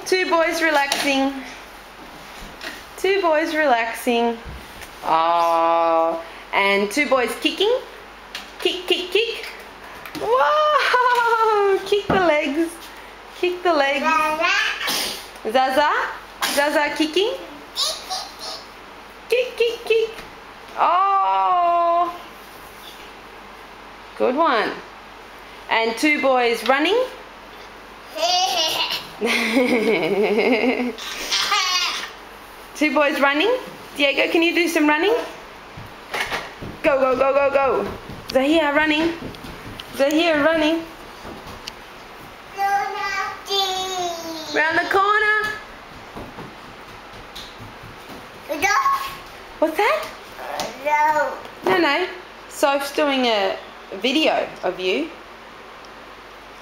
Two boys relaxing. Two boys relaxing. Oh, and two boys kicking. Kick, kick, kick. Whoa! Kick the legs. Kick the legs. Zaza? Zaza kicking? Kick, kick, kick. Oh! Good one. And two boys running. Two boys running. Diego, can you do some running? Go, go, go, go, go. Zahia running. Zahia running. Round the corner. What's that? No. No. Soph's doing a video of you.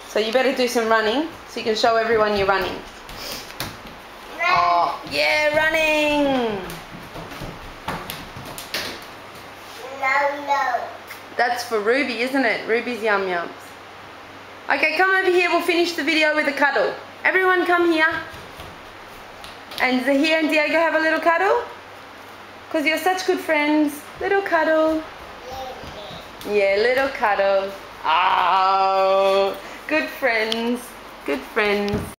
So you better do some running so you can show everyone you're running. Oh, yeah, running. No. That's for Ruby, isn't it? Ruby's Yum Yums. Okay, come over here. We'll finish the video with a cuddle. Everyone come here. And Zahia and Diego have a little cuddle? Because you're such good friends. Little cuddle. Yeah, little cuddle. Oh, good friends. Good friends.